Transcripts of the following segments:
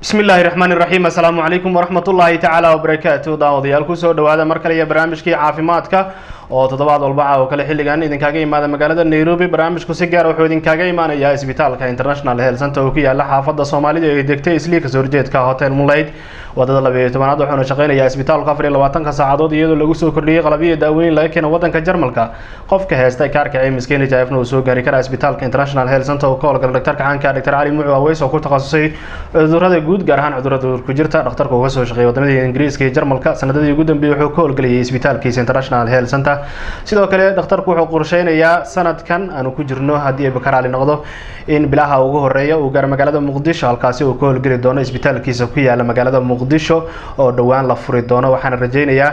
بسم الله الرحمن الرحيم السلام عليكم ورحمة الله تعالى وبركاته داوديال كسو دوادا مركلية برامجكي عافيمادك oo toddobaad walba oo kale xilligan idinkaga imaada magaalada Nairobi barnaamijku si gaar ah wuxuu idinkaga imaanayaa isbitaalka International Health Center oo ku yaala xaafadda Soomaalida ee degtay isliik soo horjeedka Hotel Moonlight wadada 12aad wuxuuna shaqeynayaa isbitaalka 24 saacadood iyadoo lagu soo kordhiyay qalabyo daaweyn laga keenay wadanka Jarmalka qofka haysta kaarka caymiska NHIF-na uu soo gaari kara isbitaalka International Health Center oo ka dhaktarka caanka Dr. Ali Mucuu Aweys oo ku takhasusay cudurrada guud gaar ahaan cudurrada ku jirta dhakhtarka oo soo shaqeeyay wadamada Ingiriiska iyo Jarmalka sanadadii ugu dambeeyay wuxuu ka howlgalay isbitaalkiisa International Health Center sidoo kale dhakhtarku wuxuu qorsheynayaa sanadkan aanu ku jirno hadii ay bakaraali noqdo in bilaha ugu horeeya uu gaar magaalada Muqdisho halkaas uu ka howlgali doono isbitaalkiisa ku yaala magaalada Muqdisho oo dhawaan la furi doono waxaan rajaynayaa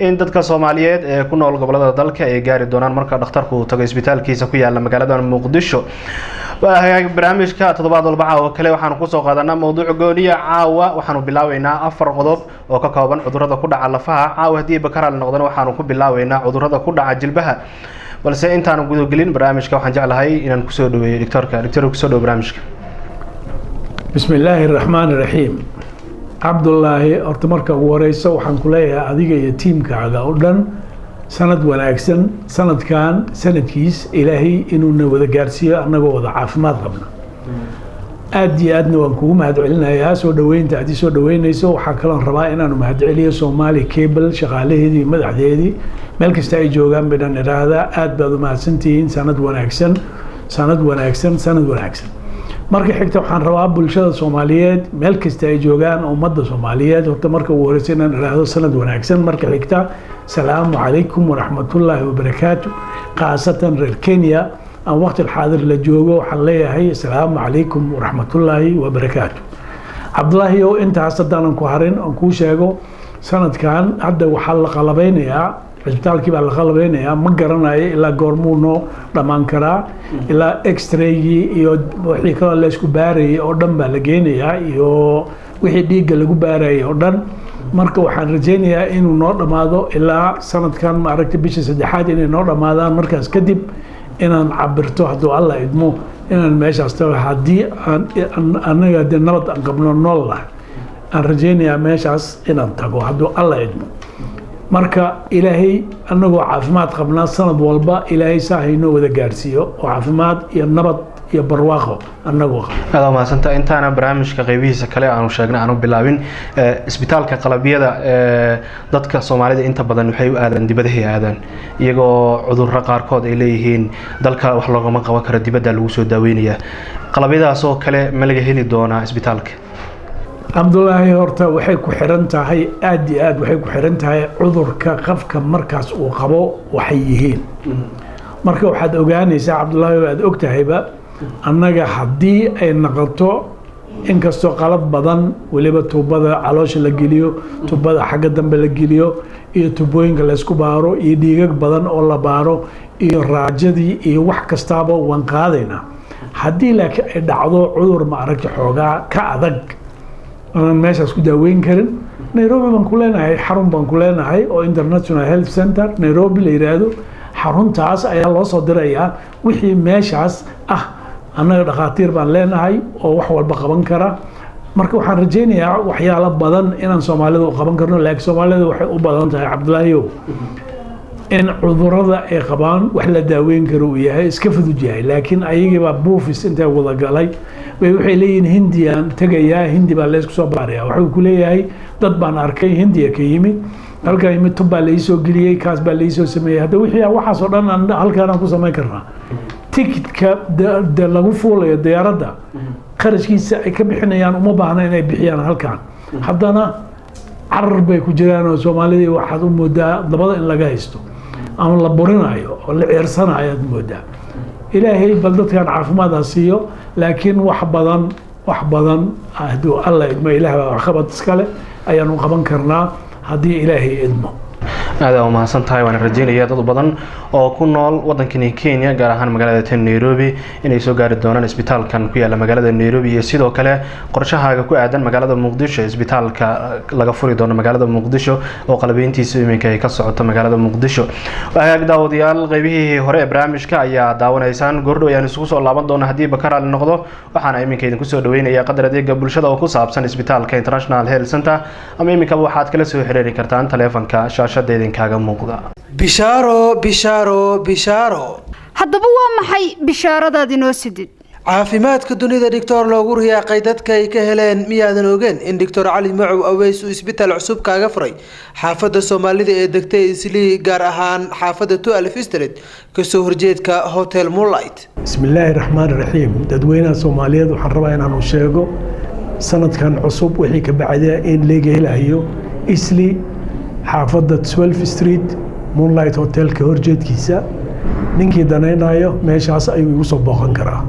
in dadka Soomaaliyeed ee ku nool gobolada dalka ay gaari doonaan marka dhakhtarku uu tago isbitaalkiisa ku yaala magaalada Muqdisho barnaamijka toddobaad walba oo kale waxaan ku soo qaadanaa mowduuc gooniya caawa waxaanu bilaaweynaa 4 qodob oo ka kooban cudurrada ku dhaca lafaha caawa hadii bakaraal noqdana waxaanu ku bilaaweynaa cudurrada ku dhaca jilbaha balse intaan gudo gelin barnaamijka waxaan jeclahay inaan ku soo dhaweeyo doctor ku soo dhaw barnaamijka bismillaahir rahmaanir rahiim Abdullahi horta marka ugu horeyso waxaan ku leeyahay adiga iyo tiimkaaga oo dhan sanad wanaagsan sanadkan sanadkiis ilaahay inuu na wada gaarsiiyo anagoo wada caafimaad qabna aad iyo aadna waan kugu mahadcelinayaa soo dhaweynta aad soo dhaweynayso waxa kale aan rabaa inaan mahadceliyo Somali Cable shaqaalaheedii madaxdeedii meel kasta ay joogaan bidhan iraada aad baad u mahadsantihiin sanad wanaagsan marka xigta waxaan rabaa bulshada Soomaaliyeed meel kasta ay joogaan ummadda Soomaaliyeed horta marka ugu horeysa inaan iraado sanad wanaagsan marka xigta salaamu calaykum waraxmatullaahi wabarakaatuh qaasatan reer Kenya aan waqti xaadir la joogo waxaan leeyahay salaamu calaykum waraxmatullaahi wabarakaatuh Abdullahi oo intaas hadaan ku harin aan ku sheego sanadkan hadda waxa la qalabeynayaa isbitaalkii baa la qalabeynayaa ma garanayo ilaa goormuu noo dhamaan karaa ilaa x-ray-gii iyo wixii kale la isku baarayay oo dhan baa la geenayaa iyo wixii dhiigga lagu baarayay oo dhan marka waxaan rajaynayaa inuu noo dhamaado ilaa sanadkan ma aragtay bisha saddexaad inay noo dhamaadaan markaas kadib inaan cabirto hadduu alla idmo inaan meeshaas tago haddii anaga de nabad aan qabno nool ah aan rajaynayaa meeshaas inaan tago hadduu alla idmo marka ilaahay anagoo caafimaad qabnaa sanad walba ilaahay saahayno wada gaarsiiyo oo caafimaad iyo nabad iyo barwaaqo anagoo aad ma santa intaana barnaamijka qaybihiisa kale aanu sheegnay aanu bilaabin isbitaalka qalabiyada dadka Soomaalida inta badan waxay u aadaan dibadaha aadaan iyagoo cudurro qaarkood ay leeyihiin dalka wax looga qaban karo dibadda lagu soo daaweynaya qalabiyadaas oo kale ma laga heli doonaa isbitaalka Abdullahi horta waxay ku xiran tahay aad iyo aad waxay ku xiran tahay cudurka qafka markaas uu qabo waxay yihiin marka waxaad ogaanaysaa Abdullahi aad ogtahayba annaga haddii ay noqoto inkastoo qalab badan waliba tuubada caloosha la geliyo tuubada xagga dambe la geliyo iyo tubooyinka la isku baaro iyo dhiigag badan oo la baaro iyo raajadii iyo wax kastaaba waan qaadaynaa haddii laakiin ay dhacdo cudur ma aragti xoogaa ka adag aan meeshaas ku daaweyn karin Nairobi baan ku leenahay xarun baan ku leenahay oo International Health Center Nairobi la yiraahdo xaruntaas ayaa loo soo dirayaa wixii meeshaas anaga dhaqaatiir baan leenahay oo wax walba qaban kara marka waxaan rajaynayaa waxyaalo badan inaan Soomaalida u qaban karno laakiin Soomaalida waxay u badan tahay Abdullahi in cudurrada ay qabaan wax la daaweyn karo uu yahay iska fudud yahay laakiin ayaga buufis inta wada galay waxay leeyihiin Hindiyaan tagayaa Hindi baa la isku soo baaraya wuxuu ku leeyahay dad baan arkay Hindiya ka yimid halka yimid tub baa la soo geliyay kaas baa la soo sameeyay hadda wixii waxaas oo dhan halkaan aan ku sameyn karnaa tikitka lagu fuulayo diyaaradda qarashkiisa ay ka bixinayaan uma baahna inay bixiyaan halkaan haddana carar bay ku jiraan oo Soomaalida waxaad u moodaa dabada in laga haysto ama la burinayo oo la ciirsanayo aad moodaa ilaahay bal dadkan caafimaad siiyo laakiin wax badan hadduu alla idmo ilaahay wax qabad iskale ayaanu qaban karnaa haddii ilaahay idmo هذا وما سنتهاي وأنا رجينا dad badan oo ku nool wadankani Kenya gaar ahaan magaalada Nairobi inay soo gaari doonaan isbitaalkan ku yaala magaalada Nairobi iyo sidoo kale qorshahaaga ku aadan magaalada Muqdisho isbitaalka laga furi doono magaalada Muqdisho oo qalabeyntiisa iminka ay ka socoto magaalada Muqdisho waxaa daawadayaal qaybihii hore ee barnaamijka ayaa daawanaysaan goordhow ayaan isugu soo laaban doona hadii bakar aan noqdo waxaan iminka idin ku soo dhaweynaya qadar adeega bulshada oo ku saabsan isbitaalka International Health Center ama iminka waxaad kala soo xiriiri kartaan taleefanka shaashada idinkaga muuqda bishaaro haddaba waa maxay bishaaradaad inoo sidid caafimaadka dunida doctor loogu riyaaqay dadka ay ka heleen miyaadan ogeen in doctor cali macow aweys uu isbitaal cusub kaaga furay xaafadda Soomaalida ee degtay Islii gaar ahaan xaafadda 12 Street kasoo horjeedka Hotel Moonlight bismillaahir rahmaanir rahiim dadweynaha Soomaaliyeed waxaan rabaa inaan u sheego sanadkan cusub wixii ka bacday in laga helayo Islii xaafadda 12 Street Moonlight Hotel ka horjeedkiisa ninkii danaynayo meeshaas ayuu igu soo booqan karaa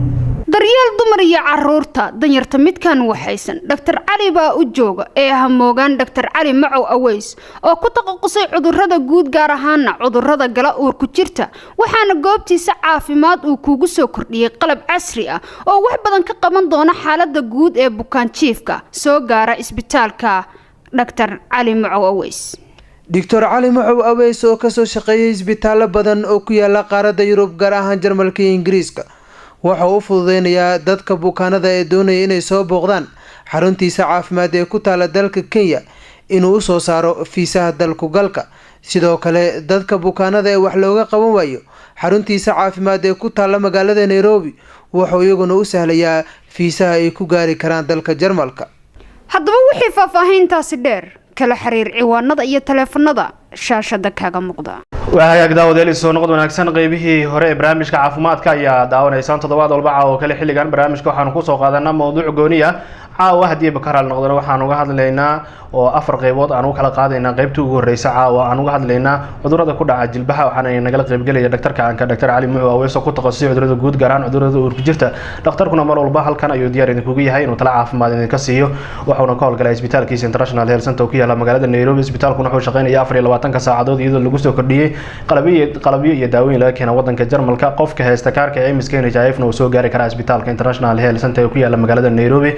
daryeel dumar iyo caruurta danyarta midkan waxaysan Dr. Cali baa u jooga ee hamoogan Dr. Cali Macow Aweys oo ku taqasusay cudurrada guud gaar ahaan cudurrada gala uur ku jirta waxaana goobtiisa caafimaad uu kugu soo kordhiyay qalab casri ah oo wax badan ka qaban doona xaaladda guud ee bukaan jiifka soo gaara isbitaalka Dr. Cali Macow Aweys Dr. Cali Macow Aweys oo ka soo shaqeeyay isbitaalo badan oo ku yaala qaaradda Yurub gaar ahaan Jarmalka iyo Ingiriiska waxa uu fududeynayaa dadka bukaanada ee doonaya inay soo booqdaan xaruntiisa caafimaad ee ku taala dalka Kenya inuu soo saaro fiisaha dalku galka sidoo kale dadka bukaanada ee wax looga qaban waayo xaruntiisa caafimaad ee ku taala magaalada Nairobi waxa uu iyaguna u sahlayaa fiisaha ay ku gaari karaan dalka Jarmalka haddaba wixii faahfaahintaasi dheer kala xiriir ciwaanada iyo taleefanada shaashada kaga muuqda وهاي داوديل soo noqod wanaagsan qaybihii hore ee barnaamijka caafimaadka ayaa daawanaysaan toddobaad walba oo kale xilligan barnaamijka waxaan ku soo qaadanaa mowduuc gooni ah caawa hadii bakar noqdana waxaan uga hadlaynaa oo afar qaybood aan u kala qaadaynaa qaybta ugu horeysa caawa aan uga hadlaynaa cudurrada ku dhaca jilbaha waxaan nagala qayb galaya dhaqtarka aanka Dr. Cali Macow Aweys oo ku taqasusay cudurrada guud gaar ahaan cudurrada uur ku jirta dhaqtarkuna mar walba halkan ayuu diyaar idinku yahay inuu tala caafimaad idinka siiyo waxaana ka howlgalay isbitaalkiisa International Health Center oo ku yaala magaalada Nairobi isbitaalkuna wuxuu shaqeynayaa 24 saacadood iyadoo lagu soo kordhiyay qalabyo iyo daawooyin laga keenay wadanka Jarmalka qofka haysta kaarka ee miskiin jaayifna uu soo gaari karaa isbitaalka International Health Center oo ku yaala magaalada Nairobi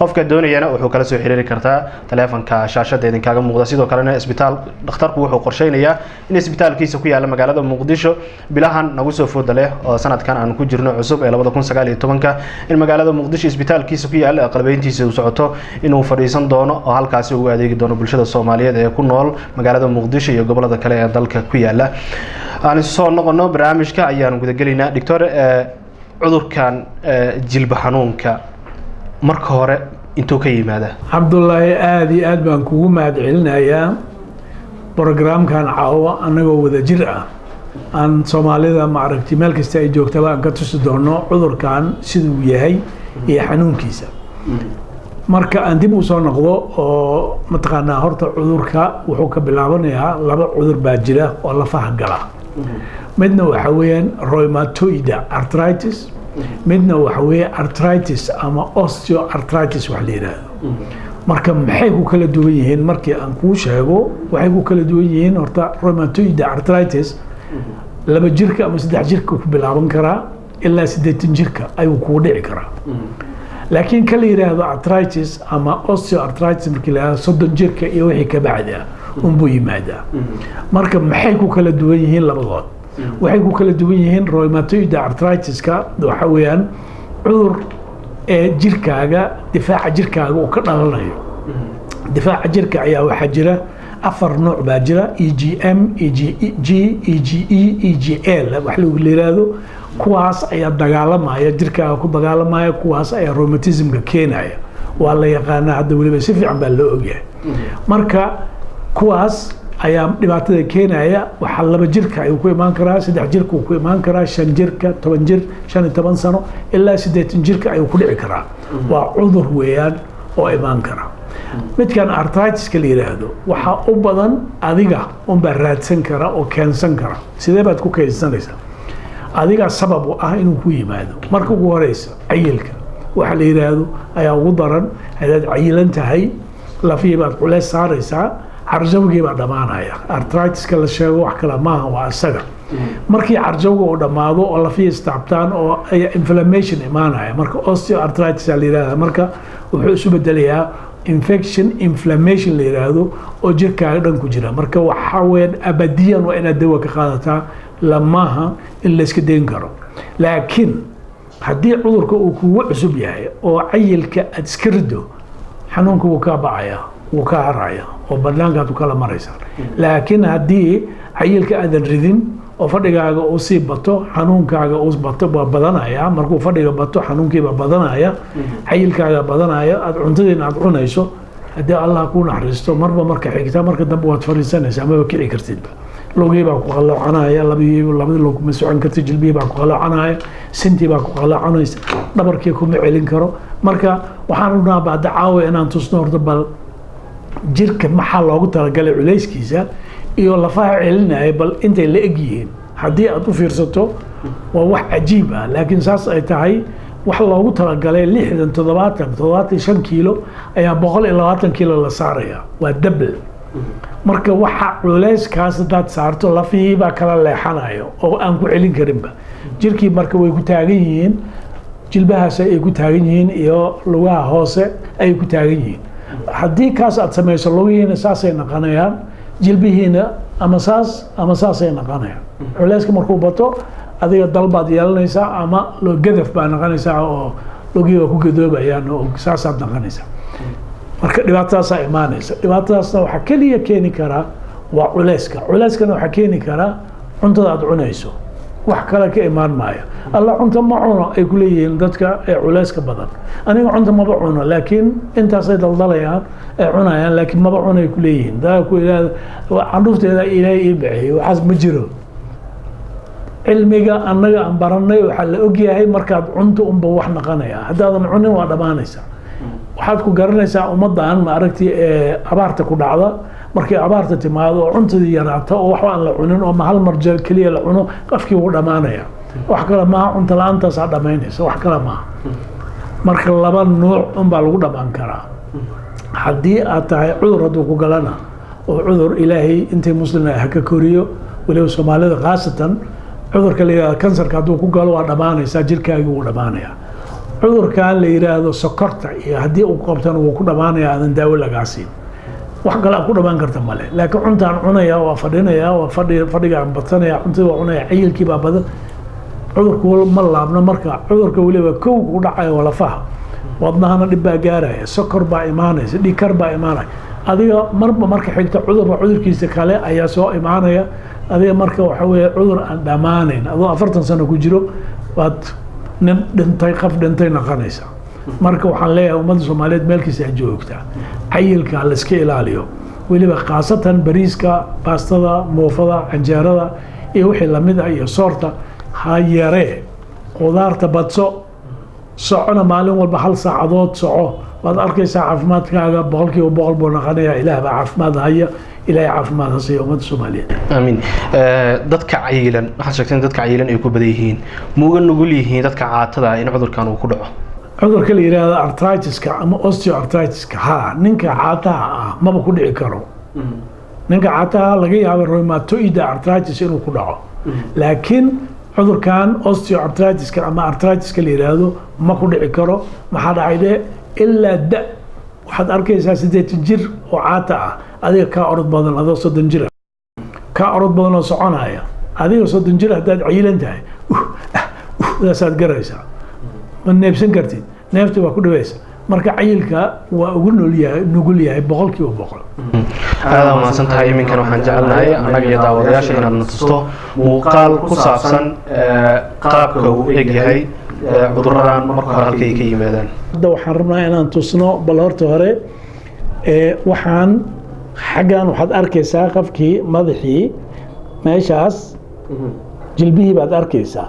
qofka doonayana wuxuu kala soo xiriiri kartaa taleefanka shaashada idinkaga muuqda sidoo kalena isbitaal dhakhtarku wuxuu qorsheynayaa in isbitaalkiisa ku yaala magaalada Muqdisho bilahan nagu soo foodalay oo sanadkan aan ku jirno cusub ee 2019 in magaalada Muqdisho isbitaalkiisa ku yaala qalbeyntiisa uu socoto inuu fariisan doono oo halkaas uu adeegi doono bulshada Soomaaliyeed ee ku nool magaalada Muqdisho iyo gobolada kale ee dalka ku yaala aan soo noqono barnaamijka ayaan guda galeynaa doctor cudurkan jilba xanuunka marka hore intuu ka yimaada Cabdullaahi aad iyo aad baan kugu mahad celinayaa barnaamijkan caawa anagoo wada jir ah aan Soomaalida ma aragti meel kasta ay joogtaba aan ka tusi doono cudurkan siduu yahay iyo xanuunkiisa marka aan dib u soo noqdo oo mataqaanaa horta cudurka wuxuu ka bilaabanayaa laba cudur baa jira oo lafaha gala midna waxa weeyaan rheumatoid arthritis midna waxa weeye arthritis ama osteoarthritis wax la yiraahdo marka maxay ku kala duwan yihiin markii aan ku sheego waxay ku kala duwan yihiin horta rheumatoid arthritis laba jirka ama saddex jirka ku bilaaban karaa ilaa 80 jirka ayuu ku dhici karaa laakiin kala yiraahdo arthritis ama osteoarthritis markii la yiraahdo 30 jirka iyo wixii ka bacda buu yimaadaa marka maxay ku kala duwan yihiin labadood waxay ku kala duwan yihiin rheumatoid arthritis-ka waxa weeyaan cudur ee jirkaaga difaaca jirkaaga uu ka dhalanayo difaaca jirka ayaa waxa jira afar nooc baa jira EGM EGG EGE EGL wax lagu yiraahdo kuwaas ayaa dagaalamaya jirkaaga ku dagaalamaya kuwaas ayaa rheumatism-ka keenaya waa la yaqaanaa hadda waliba si fiican baa loo ogyahay marka kuwaas ayaa dhibaatada keenaya waxa laba jirka ay ku imaan karaa saddex jirka ku imaan karaa shan jirka 10 jir 15 sano ilaa 80 jirka ay ku dhici karaa waa cudur weeyaan oo imaan kara midkan arthritis-ka la yiraahdo waxa u badan adiga baa raadsan kara oo keensan kara sidee baad ku keensanaysaa adiga sabab u ah inuu ku yimaado marka ugu horeysa cayilka waxa la yiraahdo ayaa ugu daran hadaad cayilan tahay lafiya baad culays saaraysaa carjawgii baa dhamaanaya. Arthritis-ka la sheego wax kale maaha, waa isaga. markii carjawga uu dhamaado oo lafiya istaabtaan oo inflammation imaanaya, marka osteoarthritis la yiraahdo, marka wuxuu isu bedelayaa inflammation la yiraahdo oo jirkaaga dhan ku jira. marka waxa weyn abadiyan waa inaad dawo ka qaadataa, lamaha in la iska deyn karo. laakiin haddii cudurka uu kugu cusub yahay oo cayilka aad iska rido, xanuunka wuu ka bacaya, wuu ka haraya oo badlaankaad kala maraysa. laakiin haddii cayilka aadan ridin oo fadhigaaga uu sii bato, xanuunkaaga uu bato waa badanaya. markuu fadhiga bato xanuunkii baa badanaya, cayilkaaga badanaya, aad cuntadiina aad cunayso, haddii allah kuu naxariisto marba marka xigta, marka dambe waad fariisanaysaa, amaba kici kartidba. lugii baa ku qaloocanaya, labadii lug kuma socon kartid, jilbihii baa ku qaloocanaya, sintii baa ku qaloocanaysa, dhabarkii kuma celin karo. marka waxaan rabnaa bacda caawa inaan tusno horta bal jirka maxaa loogu talagalay culayskiisa iyo lafaha celinaya bal intay la eg yihiin. haddii aad u fiirsato waa wax cajiib ah, laakiin saas ay tahay wax loogu talagalay 60-70-75 kiilo ayaa 120 kiilo la saaraya, waa double. marka waxa culayskaas hadaad saarto lafihii baa kala leexanayo oo aan ku celin karinba. jirkii marka way ku taagan yihiin, jilbahaas ay ku taagan yihiin iyo lugaha hoose ay ku taagan yihiin. haddii kaas aad samayso lugihiina saasay noqonayaan, jilbihiina ama saasay noqonayaan. culayska markuu bato adiga dalbaad yeelanaysaa ama loo gadaf baa noqonaysaa oo lugihiiba ku gadoobayaan oo saasaad noqonaysaa. marka dhibaatadaasaa imaanaysa. dhibaatadaasna waxaa keliya keeni karaa waa culayska. culayskana waxaa keeni karaa cuntada aad cunayso, wax kale ka imaan maayo. alla cunta ma cuno ay ku leeyihiin dadka ee culayska badan. aniga cunta maba cuno, laakiin intaasay daldalayaan ay cunayaan, laakiin maba cuno ay ku leeyihiin. daa ku ilaada candhuufteeda ilaahay ii bixiyay, waxaas ma jiro. cilmiga annaga aan baranay waxaa la ogyahay markaad cunto unba wax noqonaya, haddaadan cunin waa dhamaanaysaa. waxaad ku garanaysaa ummadan ma aragtay ee abaarta ku dhacda, markii abaarta timaado oo cuntadii yaraato oo wax aan la cunin oo hal mar jeer kaliya la cuno, qafkii wuu dhamaanaya. wax kale maaha, cunto la'aantaas aad dhamaynaysa, wax kale maaha. marka laba nooc unbaa lagu dhamaan karaa. haddii aad tahay cudur hadduu ku galana oo cudur ilaahay intay muslim ah ka koriyo, waliba soomaalida khaasatan cudurka la yiraahdo kansarka hadduu ku galo waa dhamaanaysaa, jirkaagii wuu dhamaanaya. cudurkan la yiraahdo sokorta iyo haddii uu qabtana wuu ku dhamaanaya, aadan daawo lagaa siin. wax kale aad ku dhamaan karta male. laakiin cuntaan cunaya, waa fadhinaya, waa fadhigaan badsanaya, cuntada waa cunaya, cayilkii baa badan, cudurku ma laabno. marka cudurka weliba kow ku dhacayo waa lafaha, wadnahana dhib baa gaaraya, sokor baa imaanaysa, dhiigkar baa imaanaya. adiga marba marka xigta cudurba cudurkiisa kale ayaa soo imaanaya. adiga marka waxa weeye cudur aan dhamaanayn, adoo 40 sano ku jiro waad nin dhintay, qaf dhintay noqonaysa. marka waxaan leeyahay ummadda Soomaaliyeed meelkiisa ay joogtaa, cayilka la iska ilaaliyo, weliba khaasatan bariiska, baastada, moofada, canjeerada iyo wixii lamid ah iyo soorta ha yaree. qudaarta badso, socona maalin walba 1 saacadood soco, waad arkaysaa caafimaadkaaga 100% buu noqonayaa. ilaah baa caafimaad haya, ilaahay caafimaad ha siiyo ummadda Soomaaliyeed. amiin. dadka cayilan, waxaad sheegteen dadka cayilan ay ku badan yihiin, muuga nugul yihiin dadka caatada in cudurkan uu ku dhaco. cudurka la yiraahdo arthritis-ka ama osteoarthritis-ka, ninka caataha ah maba ku dhici karo. ninka caataha laga yaabo rheumatoid arthritis inuu ku dhaco, laakiin cudurkan osteoarthritis-ka ama arthritis-ka la yiraahdo ma ku dhici karo. maxaa dhacay ilaa da waxaad arkaysaa 80 jir oo caata ah, adiga ka orod badan adoo 30 jir ka orod badan oo soconaya. adiga 30 jir haddaad cayilan tahay daasaad garaysaa, ma neebsan kartid, neefta waa ku dhabaysa. marka cayilka waa ugu nugul yahay 100%. aad u mahadsan tahay. iminkan waxaan jecelnahay annaga iyo daawadayaasha inaad na tusto muuqaal ku saabsan qaabka uu eg yahay cuduradan marka hore halkay ka yimaadaan. hadda waxaan rabnaa inaan tusno bal horta hore waxaan xaggan waxaad arkaysaa qafkii madaxii, meeshaas jilbihii baad arkaysaa.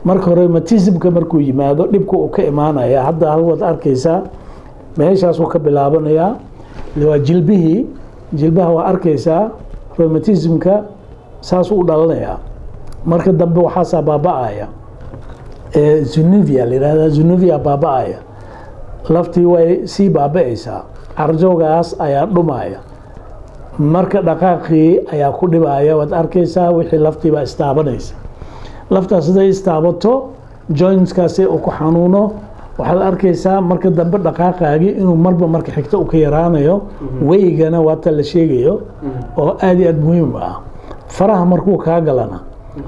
marka hore rheumatismka markuu yimaado dhibka uu ka imaanaya, hadda halwaad arkaysaa meeshaas uu ka bilaabanayaa, waa jilbihii. jilbaha waa arkaysaa rheumatismka saas u dhalanayaa. marka dambe waxaasaa baaba'aya, zunuvia la yiraahdaa, zunuvia baaba'aya, laftii way sii baaba'aysaa, carjowgaas ayaa dhumaya. marka dhaqaaqii ayaa ku dhibaya waad arkaysaa wixii laftii baa istaabanaysa laftaas haday istaabato jointskaasi uu ku xanuuno waxaad arkaysaa marka dambe dhaqaaqaagii inuu marba marka xigta u ka yaraanayo weygana waata la sheegayo oo aad iyo aad muhiim ah faraha markuu kaa galana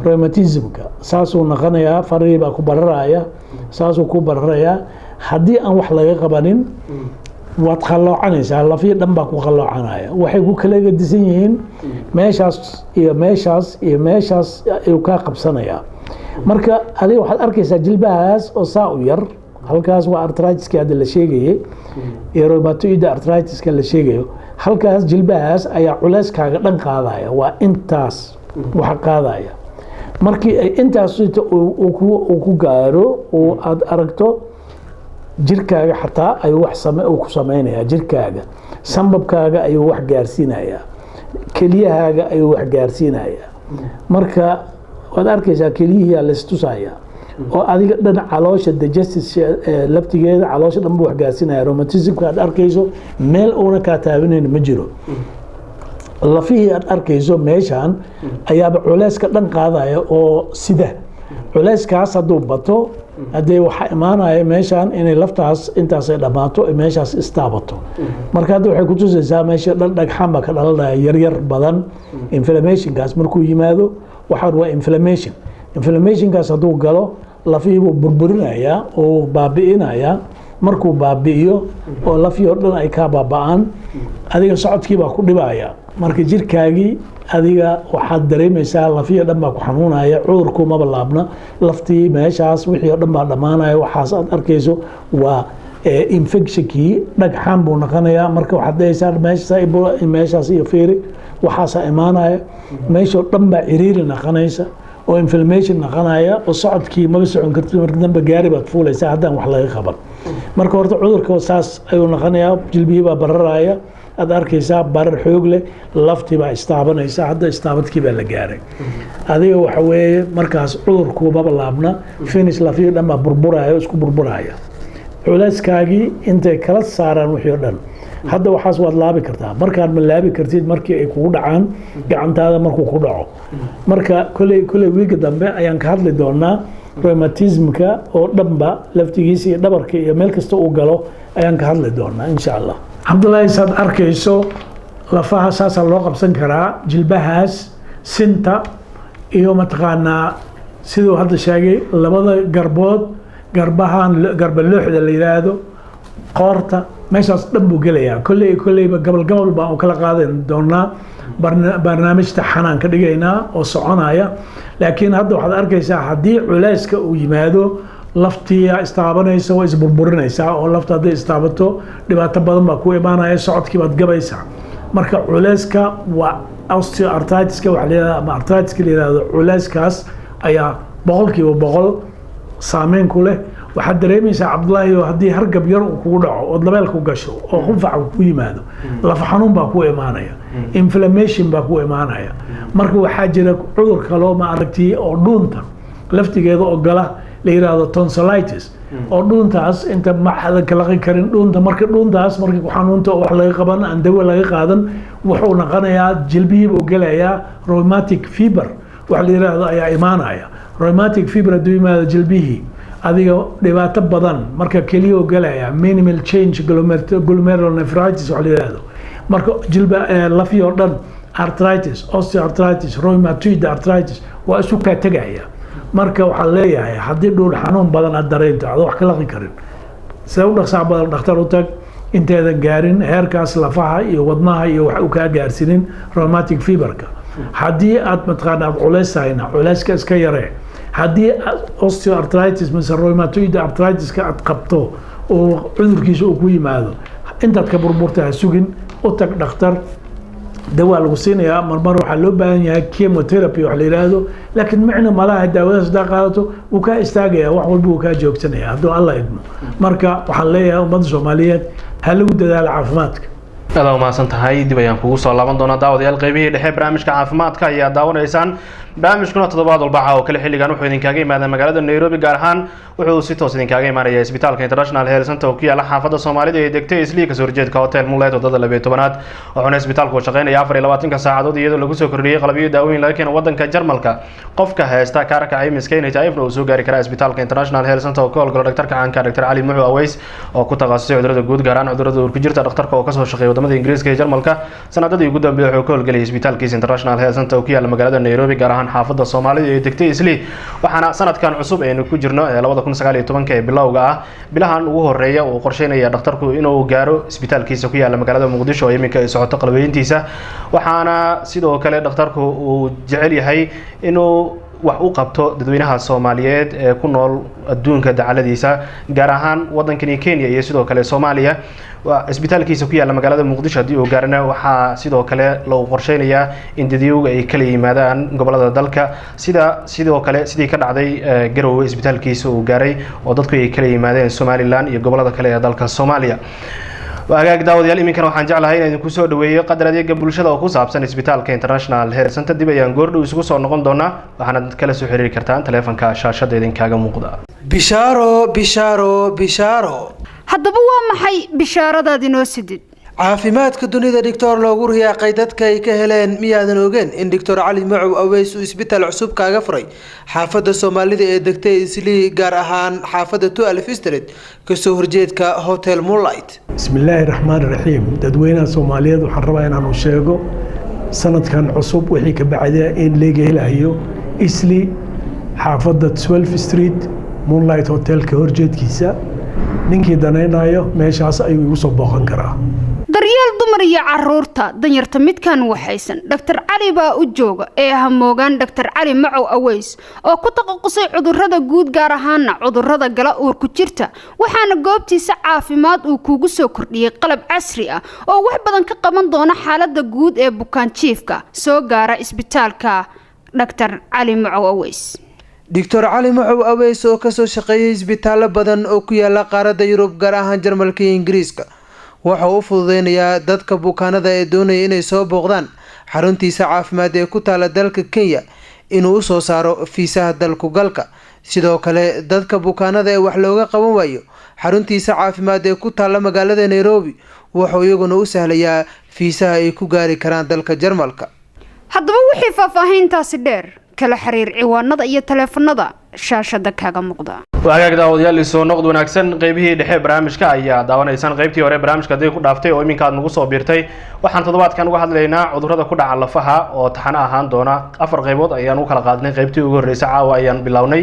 rheumatismka saasuu noqonayaa farihii baa ku bararaya saasuu ku bararayaa haddii aan wax laga qabanin waad qalloocanaysaa lafii dhan baa ku qalloocanaya waxay ku kala gedisan yihiin meeshaas iyo meeshaas iyo meeshaas ayuu kaa qabsanayaa marka adiga waxaad arkaysaa jilbahaas oo saa u yar halkaas waa artritiska hadda la sheegayay iyo rheumatoid artritiska la sheegayo halkaas jilbahaas ayaa culeyskaaga dhan qaadaya waa intaas waxa qaadaya markii ay intaas uu ku gaaro oo aad aragto jirkaaga xataa ayuu wax ku samaynayaa jirkaaga sambabkaaga ayuu wax gaarsiinayaa keliyahaaga ayuu wax gaarsiinayaa marka waad arkaysaa keliyihiyaa laistusaya oo adiga dhan caloosha digestive laftigeeda caloosha dhan buu wax gaarsiinaya rheumatismka aad arkayso meel uuna kaa taabanayn ma jiro lafihii aad arkayso meeshaan ayaaba culeyska dhan qaadaya oo sida culeyskaas hadduu bato haddee waxaa imaanaya meeshaan inay laftaas intaasay dhammaato meeshaas istaabato marka hadda waxay kutusaysaa meesha dhan dhagxaan baa ka dhalanaya yaryar badan inflammationkaas markuu yimaado waxaan waa inflammationkaas hadduu galo lafihii buu burburinayaa oo baabi'inayaa markuu baabi'iyo oo lafihii oo dhan ay kaa baaba'aan adiga socodkii baa ku dhibaya marka jirkaagii adiga waxaad dareemaysaa lafihii dhan baa ku xanuunaya cudurku maba laabna laftii meeshaas wixii oo dhan baa dhammaanaya waxaas aad arkayso waa infectionkii dhagxaan buu noqonayaa marka waxaad dhahaysaa meeshaas iyo feeri waxaasaa imaanaya meeshoo dhan baa ciriiri noqonaysa oo inflammation noqonaya oo socodkii maba socon kartid marka dambe gaari baad fuulaysaa haddaan wax laga qaban marka horta cudurka saas ayuu noqonayaa jilbihii baa bararaya aad arkaysaa barar xoog leh laftii baa istaabanaysa hadda istaabadkii baa la gaaray adiga waxa weeye markaas cudurku maba laabna finish lafihii dhan baa burburaya isku burburaya culeyskaagii intay kala saaraan wixii oo dhan hadda waxaas waad laabi kartaa markaan ma laabi kartid markii ay kugu dhacaan gacantaada markuu ku dhaco marka kolley wiiga dambe ayaan ka hadli doonaa rheumatismka oo dhanba laftigiisa iyo dhabarka iyo meel kasta uu galo ayaan ka hadli doonaa insha allah cabdullaahi saad arkayso lafaha saasaa loo qabsan karaa jilbahaas sinta iyo mataqaanaa siduu hadda sheegay labada garbood garba looxda la yidhaahdo qoorta meeshaas dhan buu gelayaa kolleyba gabal baan u kala qaadan doonaa barnaamijta xanaan ka dhigaynaa oo soconaya laakiin hadda waxaad arkaysaa haddii culeyska uu yimaado laftiya istaabanaysa waa isburburinaysaa oo lafta hadday istaabato dhibaato badan baa ku imaanaya socodkii baad gabaysaa marka culeyska waa osteoartritiska waxa la yidhahda ama artritiska la yidhahdo culeyskaas ayaa 100% saameyn ku leh waxaad dareemaysaa cabdullaahi oo haddii hargab yar uu kugu dhaco ood labeelku gasho oo qunfac ku yimaado lafa xanuun baa ku imaanaya inflammation baa ku imaanaya marka waxaa jira cudur kaloo ma aragtay oo dhuunta laftigeeda oo gala la yiraahdo tonsillitis oo dhuuntaas inta ma xadan kala karin dhuuntaas markii ku xanuunta wax laga qaban aan dawo laga qaadan wuxuu noqonayaa jilbihii uu galayaa rheumatic fever wax la yiraahdo ayaa imaanaya rheumatic fever hadduu yimaado jilbihii adiga dhibaato badan marka keliya uu galaya minimal change glomerulonephritis wax la yiraahdo marka jilba lafiyo oo dhan arthritis osteoarthritis rheumatoid arthritis waa isu ka tagaya marka waxaa leeyahay haddii dhuul xanuun badan aad dareento aad wax ka laqi karin sida u dhaqsaa badan dhakhtar u tag inteedan gaarin heerkaas lafaha iyo wadnaha iyo wax u kaa gaarsiinin rheumatic feverka haddii aad mataqaanaa culeysayna culeyska iska yaree haddii osteoarthritis mise rheumatoid arthritis-ka aad qabto oo cudurkiisa uu ku yimaado intaad ka burburta ha sugin u tag dhakhtar dawaa lagu siinayaa marmar waxaa loo baahan yahay chemotherapy wax la yiraahdo laakiin macna malaha daawadaas hadaa qaadato wuu kaa istaagaya wax walba wuu kaa joogsanaya hadduu alla idmo marka waxaan leeyahay ummadda soomaaliyeed ha lagu dadaalo caafimaadka aad ma santahay dib ayaan kugu soo laaban doonaa daawadayaal qaybihii dhexe barnaamijka caafimaadka ayaa daawanaysaan barnaamijkuna toddobaad walba oo kale xilligan wuxuu idinkaga imaadaa magaalada Nairobi gaar ahaan wuxuu si toos idinkaga imaanayaa isbitaalka International Health Center oo ku yaala xaafadda Soomaalida ee degtay Islii ka soo horjeedka Hotel Moonlight wadada 12aad wuxuuna isbitaalku u shaqeynayaa 24 saacadood iyadoo lagu soo kordhiyay qalabyo daawooyin laga keenay wadanka Jarmalka qofka haysta kaarka caymiska NHIF-na uu soo gaari karaa isbitaalka International Health Center oo ka howlgala dhaqtarka caanka Dr. Cali Muxuu Aweys oo ku takhasusay cudurrada guud gaar ahaan cudurrada uur ku jirta dhaqtarka oo ka soo shaqeeya wadamada Ingiriiska iyo Jarmalka sanadadii ugu dambeeyay wuxuu ka howlgalay isbitaalkiisa International Health Center oo ku yaala magaalada Nairobi gaar ahaan xaafadda Soomaalida ee degtay Islii waxaana sanadkan cusub ee ku jirno 2019 ee bilowga ah bilahan ugu horeeya oo qorsheynaya dhaqtarku inuu gaaro isbitaalkiisa ku yaala magaalada Muqdisho oo iminka ay socoto qalabeyintiisa waxaana sidoo kale dhaqtarku uu jecel yahay inuu wax u qabto dadweynaha Soomaaliyeed ee ku nool adduunka dacaladiisa gaar ahaan wadankani Kenya iyo sidoo kale Soomaaliya isbitaalkiisa ku yaala magaalada Muqdisho hadii uu gaarana waxa sidoo kale loo qorsheynayaa in dadweynuhu ay kala yimaadaan gobolada dalka sidoo kale sidii ka dhacday Garowe isbitaalkiisa uu gaaray oo dadku ay kala yimaadeen Somaliland iyo gobolada kale ee dalka Soomaaliya وأجاك داود يالي من كانوا حنجعل هاي إن كوسو دوية قدر هذه قبل شذا وكوسا بسن إسبيتال كإنترناشنال هيلث سنتر دي بيان جورد ويسكوسو نقول دونا وحنا نتكلم سحرير كرتان تلفون كشاشة دين كاجا مقدا bishaaro haddaba waa maxay bishaaradaadi noo sidid caafimaadka dunida doctor loogu riyaaqay dadka ay ka heleen miyaadan ogeen in doctor Cali Muxuu Aweys uu isbitaal cusub kaaga furay xaafadda Soomaalida ee degtay Islii gaar ahaan xaafadda 12 Street ka soo horjeedka Hotel Moonlight bismillaahi raxmaani raxiim dadweynaha Soomaaliyeed waxaan rabaa inaan u sheego sanadkan cusub wixii ka bacday in laga helayo Islii xaafadda 12 Street Moonlight Hotel ka horjeedkiisa ninkii danaynayo meeshaas ayuu igu soo booqan karaa daryeel dumar iyo caruurta danyarta midkan waxaysan Dr. Cali baa u jooga ee hamoogan Dr. Cali Muxuu Aweys oo ku takhasusay cudurrada guud gaar ahaan cudurrada gala uur ku jirta waxaana goobtiisa caafimaad uu kugu soo kordhiyay qalab casri ah oo wax badan ka qaban doona xaaladda guud ee bukaan jiifka soo gaara isbitaalka Dr. Cali Muxuu Aweys Dr. Cali Muxuu Aweys oo ka soo shaqeeyay isbitaalo badan oo ku yaala qaaradda Yurub gaar ahaan Jarmalka iyo Ingiriiska waxa uu fududeynayaa dadka bukaanada ee doonaya inay soo booqdaan xaruntiisa caafimaad ee ku taala dalka Kenya inuu u soo saaro fiisaha dalku galka sidoo kale dadka bukaanada ee wax looga qaban waayo xaruntiisa caafimaad ee ku taala magaalada Nairobi wuxuu iyaguna u sahlayaa fiisaha ay ku gaari karaan dalka Jarmalka haddaba wixii faahfaahintaasi dheer kala xiriir ciwaanada iyo taleefanada shaashada kaaga muuqda وأجاك داود يالي سو نقد ونكسن قيبه دحى برامج كأيا داونا إنسان قيبتي ورا برامج كده يكون دافتي أو يمكن كان نقص بيرتي وحن تضبط كان واحد لينا عذر هذا كده على لفها وتحنا هان دونا أفر قيبوت أيان وكلا قادنا قيبتي وجر رسعة وأيان بلاوني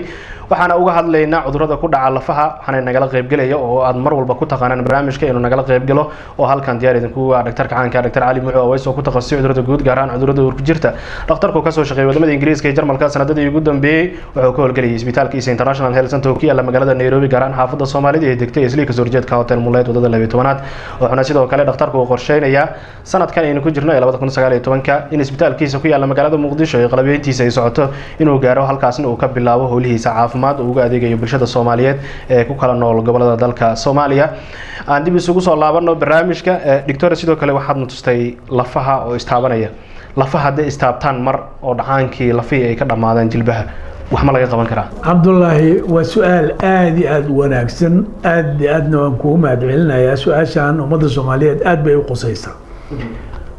وحنا واحد لينا عذر هذا كده على لفها حنا نجلا قيب جليه وأدمر والبكوت قانا برامج كأنه نجلا قيب جله وهل كان دياري ذنكو دكتور كان كدكتور علي محو أويس وكنت قصي عذر هذا جود جاران عذر هذا وركجرته دكتور كوكاسو شقي ودم الإنجليز كيجر ملكات سنة ده يقدم بي وحكول جليه إسبيتال كيس إنترناشنال هيلث سنتر على مجال نيروبي garan xaafadda Soomaalida ee degtay Islii ka soo horjeedka Hotel Moonlight wadada 12aad waxaana sidoo kale dhaqtarku uu qorsheynayaa sanadkan aynu ku jirno 2019 in isbitaalkiisa ku yaala magaalada Muqdisho ee qalabeyintiisa ay socoto inuu gaaro halkaasna uu ka bilaabo howlihiisa caafimaad oo uga adeegayo bulshada Soomaaliyeed ee ku kala nool gobolada dalka Soomaaliya aan dib isugu soo laabano barnaamijka doctor sidoo kale waxaad nutustay lafaha oo istaabanaya lafaha hadda istaabtaan mar oo dhacaankii lafii ay ka dhamaadaan jilbaha وحمل لقى قبل كرا عبد الله وسؤال آدي وناكسن آدي نوانكوهم أدعيلنا يا سؤال شان ومدى الصومالية آد بيو قصيصة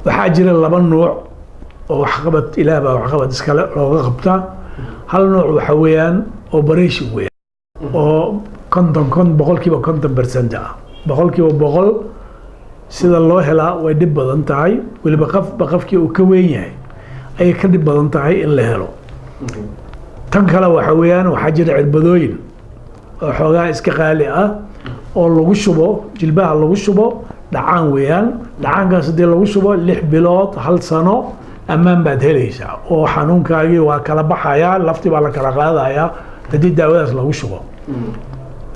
وحاجر اللبن نوع وحقبت إلابة وحقبت إسكالا وغبتا هل نوع وحويان وبريش ويان وكنتم بقول كيبا كنتم برسنجا بقول كيبا بقول سيد الله هلا ويدب بدنتاي واللي بقف كي وكوين أي كدب بدنتاي إلا هلو tan kale waxa weeyaan waxa jira cirbadooyin oo xoogaa iska qaali ah oo lagu shubo jilbaha lagu shubo dhacaan weeyaan dhacaankaas hadii lagu shubo 6 bilood hal sano amaan baad helaysaa oo xanuunkaagii waa kala baxaya lafti baa la kala qaadaya hadii daawadaas lagu shubo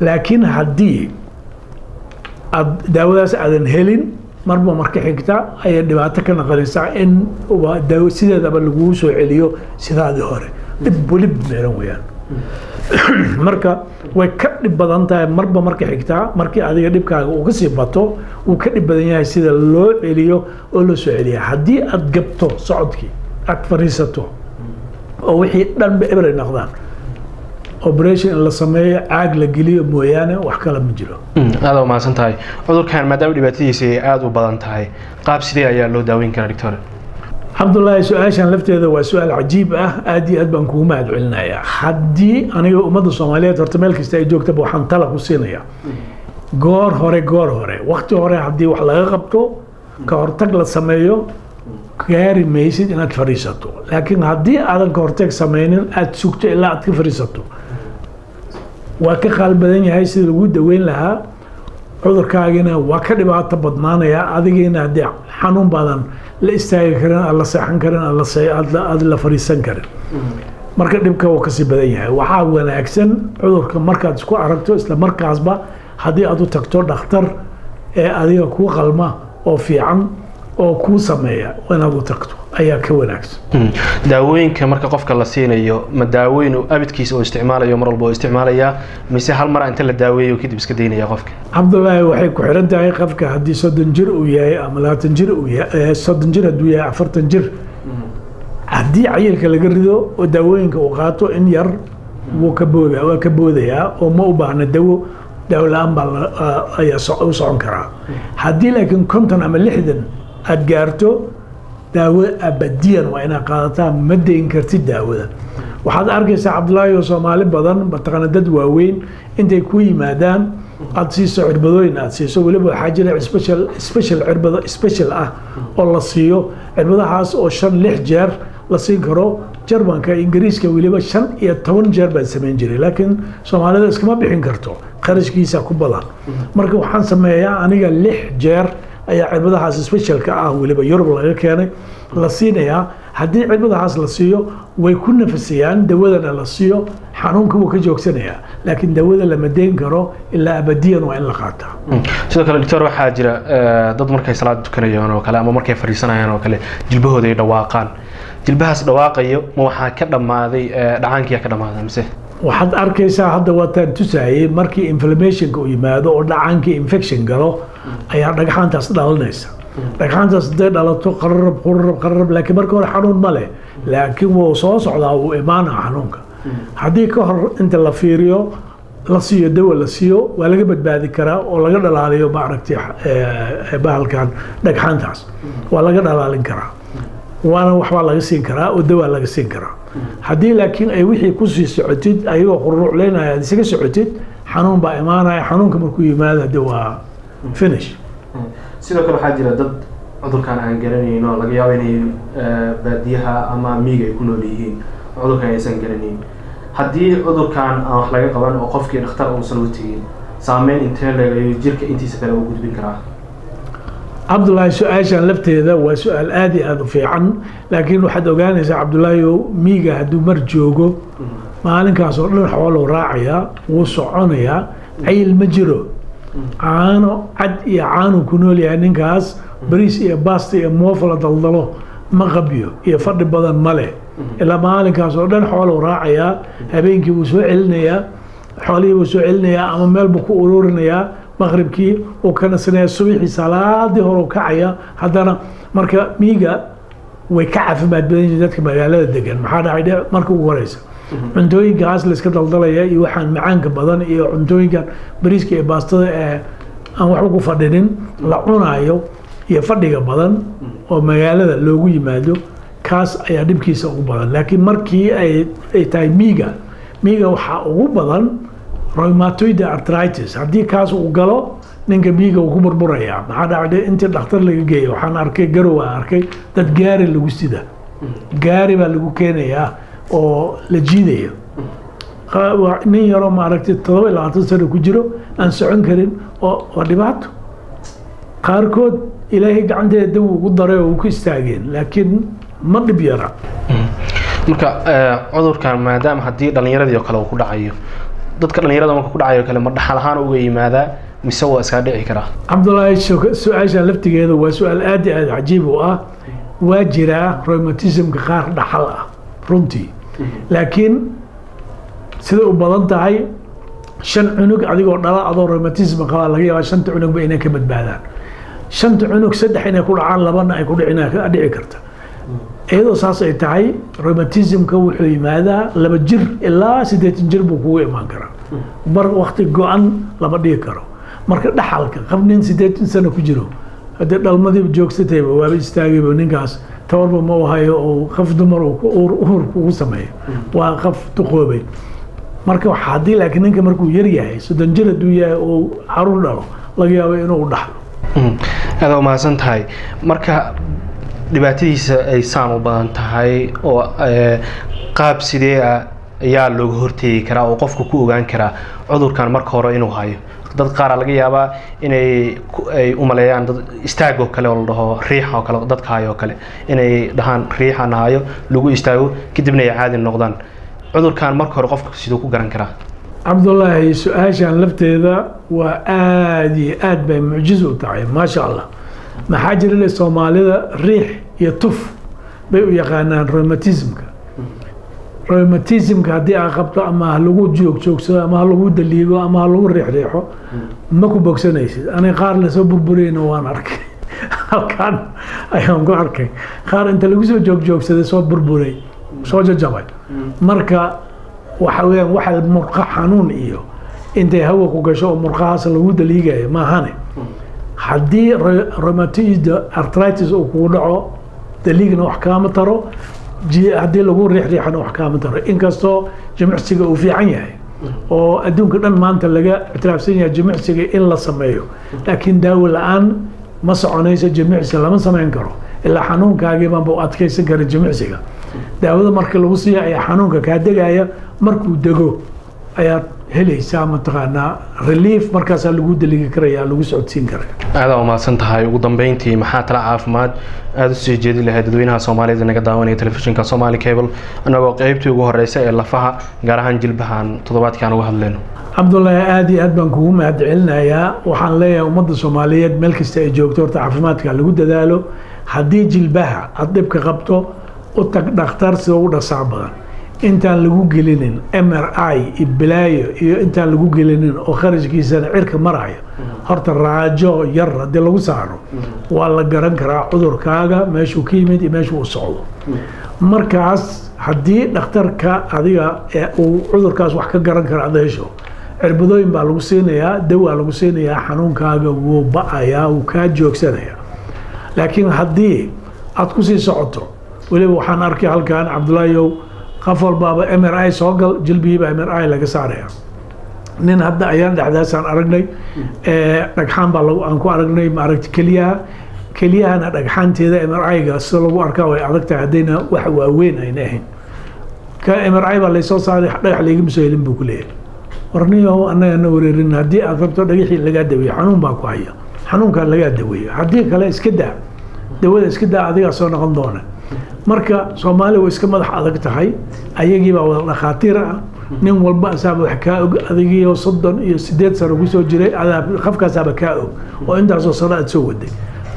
laakiin hadii daawadaas aadan helin marba marka xigta ay dhibaato ka noqonaysaa in daawo sideedaba lagu soo celiyo sidaadii hore dib meeran weeyaan marka way ka dhib badan tahay marba marka xigtaa markii adiga dhibkaaga uu kasii bato uu ka dhib badan yahay sida loo celiyo oo loo soo celiya haddii aad gabto socodkii aad fariisato oo wixii dhanba eber ay noqdaan operation in la sameeyo caag la geliyo mooyaane wax kale ma jiro aad u mahadsan tahay cudurkan maadaama dhibaatadiisa ay aad u badan tahay qaab sidee ayaa loo daaweyn karaa doctor cabdullaahi su-aashan lafteeda waa su-aal cajiib ah aad iyo aad baan kugu mahad celinayaa haddii aniga ummadda soomaaliyeed horta meel kasta ay joogtaba waxaan tala ku siinayaa goor hore waqti hore haddii wax laga qabto ka hortag la sameeyo gaari maysid inaad fariisato laakiin haddii aadan ka hortag sameynin aad sugto ilaa aad ka fariisato waa ka qaal badan yahay sida lagu daweyn lahaa cudurkaagina waa ka dhibaato badnaanaya adigiina haddii xanuun baadan la istaagi karin aad la seexan karin aad la fariisan karin marka dhibka wuu kasii badan yahay waxaa wanaagsan cudurka markaad isku aragto isla markaasba haddii aad u tagto dhakhtar ee adiga kuu qalma oo fiican oo kuu sameeya inaad u tagto ayaa ka wanaagsan daawooyinka marka qofka la siinayo ma daawooyin uu abidkiisa oo isticmaalayo mar walba oo isticmaalaya mise hal mar inta la daaweeyo kadib iska daynaya qofka cabdullaahi waxay ku xiran tahay qofka haddii 30 jir uu yahay ama 20 jir uu yahay 30 jir hadduu yahay 40 jir haddii cayilka laga rido oo daawooyinka uu qaato in yar wuu ka boodayaa oo ma u baahna daawo la-aan baa ayaa u socon karaa haddii laakiin 50 ama 60 aad gaarto daawo abadiyan waa inaad qaadataa ma dayn kartid daawada waxaad arkaysaa cabdullaahi oo soomaali badan mataqaana dad waaweyn intay ku yimaadaan aad siiso cirbadooyin aad siiso weliba waxaa jira cirbado special ah oo la siiyo cirbadahaas oo 5-6 jeer la siin karo jarmanka ingiriiska weliba 5 iyo 10 jeer baan samayn jiray laakiin soomaalida iskama bixin karto qarashkiisa ku badan marka waxaan sameeyaa aniga 6 jeer ayaa cirbadahaas specialka ah weliba Yurub laga keenay la siinayaa haddii cirbadahaas la siiyo way ku nafasiyaan dawadana la siiyo xanuunka wuu ka joogsanayaa laakiin dawada lama deyn karo ilaa abadiyan waa in la qaataa sidoo kale doctor waxaa jira dad markay salaad tukanayaan oo kale ama markay fariisanayaan oo kale jilbahooda ay dhawaaqaan jilbahaas dhawaaqayo ma waxaa ka dhamaaday dhacaankii ka dhamaaday mise waxaad arkaysaa hadda waataan tusayay markii inflammationka uu yimaado oo dhacaankii infection galo ayaa dhagxaantaas dhalanaysa dhagxaantaas haday dhalato qararab laakiin marka hore xanuun ma leh laakiin wuu soo socdaa wuu imaanaa xanuunka haddii ka hor inta la fiiriyo la siiyo dawa la siiyo waa laga badbaadi karaa oo laga dhalaaliyo maaragtay bahalkan dhagxaantaas waa laga dhalaalin karaa waana waxbaa laga siin karaa oo dawaa laga siin karaa haddii laakiin ay wixii kusii socotid ayagoo qururucleynaya aad isaga socotid xanuun baa imaanaya xanuunka markuu yimaado hade waa finish sidoo kale waxaa jira dad cudurkan aan garanayno laga yaabo inay baadiyaha ama miyiga ay ku nool yihiin cudurkan aysan garanayn haddii cudurkan aan wax laga qaban oo qofkii dhakhtar uusan u tegin saameyn intee leegayo jirka intiisa kale uu gudbin karaa cabdullaahi su-aashan lafteeda waa su-aal aad iyo aad u fiican laakiin waxaad ogaanaysaa cabdullaahi oo miyiga hadduu mar joogo maalinkaas oo dhan xooluu raacayaa wuu soconayaa cayil ma jiro caano cad iyo caanuu ku nool yahay ninkaas bariis iyo baasta iyo moof la daldalo ma qabyo iyo fadhi badan ma leh ilaa maalinkaas oo dhan xooluu raacayaa habeenkii wuu soo celinayaa xoolihii wuu soo celinayaa ama meel buu ku ururinayaa maqribkii uu ka nasanaya subaxii salaadii hore u kacaya haddana marka miyiga way ka caafimaad badan yihiin dadka magaalada degan maxaa dhacay marka ugu horeysa cuntooyinkaas la iska daldalaya iyo waxaan macaanka badan iyo cuntooyinkan bariiska iyo baastada ee aan waxba ku fadhinin la cunayo iyo fadhiga badan oo magaalada loogu yimaado kaas ayaa dhibkiisa ugu badan laakiin markii ay tahay miyiga waxaa ugu badan rheumatoid arthritis haddii kaas uu galo ninka miyiga uu ku murmurayaa maxaa dhacday intii dhakhtar laga geeyo waxaan arkay garow aan arkay dad gaari lagu sida gaari baa lagu keenayaa oo la jiidayo nin yaroo maaragtay 27 sano ku jiro aan socon karin oo waa dhibaato qaarkood ilaahay gacanteeda daw ugu daray oo ku istaageen laakiin ma dhib yara marka cudurkan maadaama haddii dhalinyaradii oo kale uu ku dhacayo dadka dhalinyarada marka ku dhacayo kale ma dhaxal ahaan uga yimaadaa mise waa iska dhici karaa cabdullaahi su-aasha laftigeeda waa su-aal aad iyo aad cajiib u ah waa jiraa rheumatismka qaar dhaxal ah runtii laakiin sida u badan tahay 5 cunug adigoo dhala adoo rheumatism qaba laga yaabaa 5 cunug inay ka badbaadaan 5 cunug 3 inay ku dhacaan 2 ay ku dhici karta iyadoo saas ay tahay rheumatism-ka wuxuu yimaadaa 2 jir ilaa 8 jir buu kugu imaan karaa mar waqti go-an lama dhigi karo marka dhaxalka qof nin 8 sano ku jiro haddii dhalmadii joogsatayba waaba istaagayba ninkaas tawarba ma u hayo oo qof dumar uur kugu sameeyo waa qof duqoobay marka waxa haddii laakiin ninka markuu yar yahay 30 jir hadduu yahay oo caruur dhalo laga yaabo inuu dhaxlo aad u mahadsan tahay marka dhibaatadiisa ay saan u badan tahay oo qaab sidee ayaa looga hortegi karaa oo qofku ku ogaan karaa cudurkan marka hore inuu hayo dad qaar laga yaabaa inay u maleeyaan dad istaago kale oo la dhaho riix oo kale dadka hayo kale inay dhahaan riixan hayo lagu istaago kadibna ay caadi noqdaan cudurkan marka hore qofku sidoo ku garan karaa cabdullaahi su-aashan lafteeda waa aad iyo aad bay mucjizo u tahay maasha allah maxaa jira soomaalida riix iyo tuf bay u yaqaanaan rheumatism-ka haddii aad qabto ama lagu joogsado ama lagu daliigo ama lagu riixriixo ma ku bogsanaysid aniga qaar lasoo burburiyeyna waan arkay halkaan ayaan ku arkay qaar inta lagu soo joogsaday soo burburay soo jajabay marka waxa weeyaan waxa murqa xanuun iyo intay hawa ku gasho oo murqahaas lagu daliigayo maahane haddii rheumatoid arthritis uu kugu dhaco daliigna wax kaama taro haddii lagu riixriixana wax kaama taro inkastoo jimicsiga uu fiican yahay oo adduunka dhan maanta laga ictiraafsan yahay jimicsiga in la sameeyo laakiin daawo la-aan ma soconayso jimicsi lama samayn karo ilaa xanuunkaagiibaanba u adkaysan kara jimicsiga daawada marka lagu siiya ayaa xanuunka kaa degaya markuu dego ayaad helaysaa mataqaanaa relief markaasaa lagu daligi karaya lagu socodsiin kara aada u mahadsan tahay ugu dambeyntii maxaa tala caafimaad aada u sii jeedi lahayd dadweynaha Soomaaliyeed naga daawanaya telefishinka Somali Cable anagoo qaybtii ugu horeysay ee Lafaha gaar ahaan Jilbahan toddobaadkan uga hadlayno cabdullaahi aad iyo aad baan kugu mahadcelinayaa waxaan leeyahay ummadda Soomaaliyeed meel kasta ay joogto horta caafimaadka lagu dadaalo haddii Jilbaha aad dhibka qabto u tag dhakhtar sida ugu dhaqsaha badan intaan lagu gelinin MRI iblaayo iyo intaan lagu gelinin oo kharashkiisana cirka marayo horta raajo yar haddii lagu saaro waa la garan karaa cudurkaaga meeshuu ka yimid iyo meeshuu u socdo markaas haddii dhakhtarka adiga uu cudurkaas wax ka garan kara aad hesho cirbadooyin baa lagu siinayaa dawaa lagu siinayaa xanuunkaaga wuu ba'ayaa wuu kaa joogsanayaa laakiin haddii aad ku sii socoto weliba waxaan arkay halkan cabdullaahiyow qof walbaaba MRI soo gal jilbihiiba MRI laga saaraya nin hadda ayaan dhexdaasaan aragnay dhagxaan baa aan ku aragnay maaragti keliyahana dhagxaanteeda MRI-ga sida lagu arkaa way adag tahay haddayna wax waaweyn ayna ahayn ka MRI baa laysoo saaray dhagax laygama soo helin buu ku leeyahay warniyo annagana wareerin haddii aad rabto dhagaxii lagaa daweeyo xanuun baa ku haya xanuunkaa lagaa daweeyo haddii kale iska daa dawada iska daa adigaa soo noqon doona marka Soomaaliya way iska madax adag tahay ayagii baa wada dhakhaatiir ah nin walba asaaba wax ka og adigii 38 sano ku soo jiray qafkaasaaba ka og oo intaas oo sano aad soo waday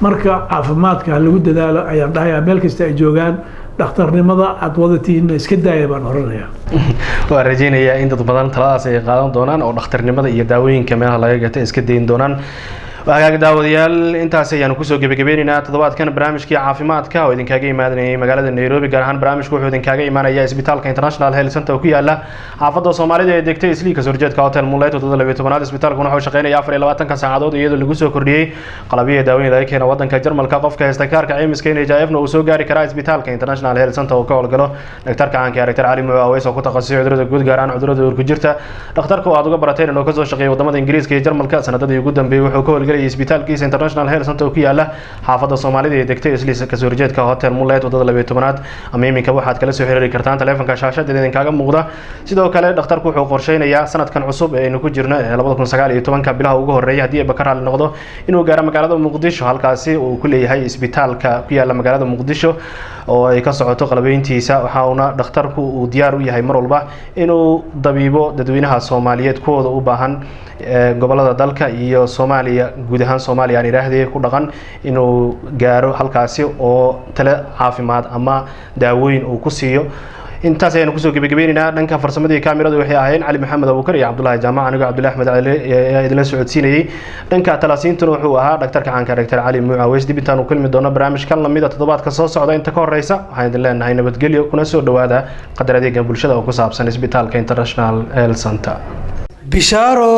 marka caafimaadka lagu dadaalo ayaan dhahayaa meel kasta ay joogaan dhakhtarnimada aad wadatiin iska daaya baan oranayaa waa rajaynayaa in dad badan taladaas ay qaadan doonaan oo dhakhtarnimada iyo daawooyinka meelaha laga gato iska dayn doonaan وهاجا داوديال intaas ayaan ku soo gabagabeynaa toddobaadkan barnaamijkii caafimaadka oo idin kaaga imaanayay magaalada Nairobi gaar ahaan barnaamijku wuxuu idin kaaga imaanaya isbitaalka International Health Center oo ku yaala xaafadda Soomaalida ee degtay Isliika Sorjeedka Hotel Moonlight oo 12 isbitaalku wuxuu shaqeynaya 24 saacadood iyadoo lagu soo kordhiyay qalabyo daaweyn laga keenay wadanka Jarmalka qofka haysta kaarka caymiska in NHIF-na uu soo gaari kara isbitaalka International Health Center oo ka howlgalo dhaqtarka caanka ah Dr. Ali Muaweys oo ku takhasusay cudurrada guud gaar ahaan cudurrada uurka jirta dhaqtarka oo aad uga barateen inuu ka soo shaqeeyo wadamada Ingiriiska iyo Jarmalka sanadadii ugu dambeeyay wuxuu ka howlgalay isbitaalkiisa International Health Center oo ku yaala xaafadda Soomaalida ee degtay Isliika Sorjeedka Hotel Moonlight oo 12 ama iminka waxaad kala soo xiriiri kartaan telefoonka shaashada idin kaaga muuqda sidoo kale dhaqtarku wuxuu qorsheynayaa sanadkan cusub ee aynu ku jirno 2019 bilaha ugu horeeyay hadii ay bakar hal noqdo inuu gaaro magaalada Muqdisho halkaasi uu ku leeyahay isbitaalka ku yaala magaalada Muqdisho oo ay ka socoto qalabeyntiisa waxaana dhaqtarku uu diyaar u yahay mar walba inuu dabiibo dadweynaha Soomaaliyeed kooda u baahan gobolada dalka iyo Soomaaliya guud ahaan Soomaaliya aan iraahdee ku dhaqan inuu gaaro halkaasi oo tala caafimaad ama daawooyin uu ku siiyo intaas ayaan kusoo gabagabeynaa dhanka farsamadii kaamiradu waxay ahaayeen cali maxamed abuukar iyo cabdullaahi jaamac aniga cabdullaahi axmed cali ee idinla socodsiinayay dhanka talaasiintuna wuxuu ahaa dhaktarka caanka Dr. Cali Mucaweys dib intaan u kulmi doono barnaamijkan lamida toddobaadka soo socda inta ka horeysa waxaan idin leenahay nabadgelyo kuna soo dhawaada qadar adeega bulshada oo ku saabsan isbitaalka International Health Center bishaaro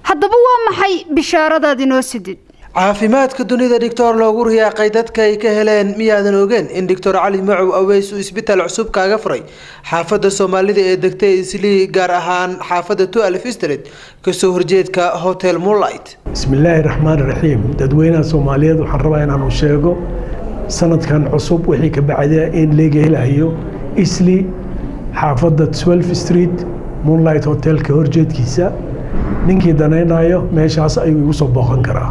haddaba waa maxay bishaaradaad inoo sidid caafimaadka dunida doctor loogu riyaaqay dadka ay ka heleen miyaadan ogeen in Dr. Cali Mucaweys uu isbitaal cusub kaaga furay xaafadda Soomaalida ee degtay Islii gaar ahaan xaafadda 12 Street kasoo horjeedka Hotel Moonlight bismillaahir rahmaanir rahiim dadweynaha Soomaaliyeed waxaan rabaa inaan u sheego sanadkan cusub wixii ka bacday in laga helayo Islii xaafadda 12 Street Moonlight Hotel ka horjeedkiisa ninkii danaynayo meeshaas ayuu igu soo booqan karaa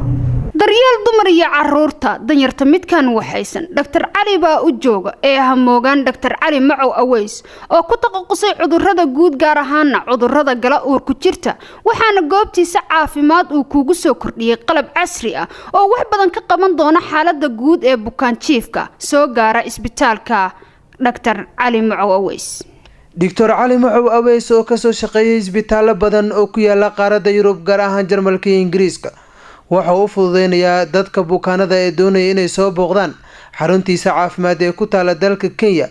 daryeel dumar iyo caruurta danyarta midkan waxaysan Dr. Cali baa u jooga ee hamoogan Dr. Cali Mucaweys oo ku taqasusay cudurrada guud gaar ahaan cudurrada gala uur ku jirta waxaana goobtiisa caafimaad uu kugu soo kordhiyay qalab casri ah oo wax badan ka qaban doona xaaladda guud ee bukaan jiifka soo gaara isbitaalka Dr. Cali Mucaweys Dr. Cali Mucaweys oo ka soo shaqeeyay isbitaalo badan oo ku yaala qaaradda Yurub gaar ahaan Jarmalka iyo Ingiriiska waxa uu fududeynayaa dadka bukaanada ee doonaya inay soo booqdaan xaruntiisa caafimaad ee ku taala dalka Kenya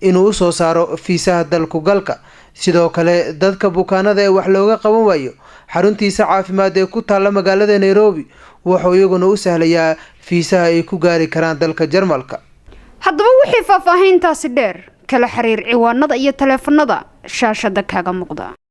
inuu soo saaro fiisaha dalku galka sidoo kale dadka bukaanada ee wax looga qaban waayo xaruntiisa caafimaad ee ku taala magaalada Nairobi wuxuu iyaguna u sahlayaa fiisaha ay ku gaari karaan dalka Jarmalka haddaba wixii faahfaahintaasi dheer kala xiriir ciwaanada iyo taleefanada shaashada kaaga muuqda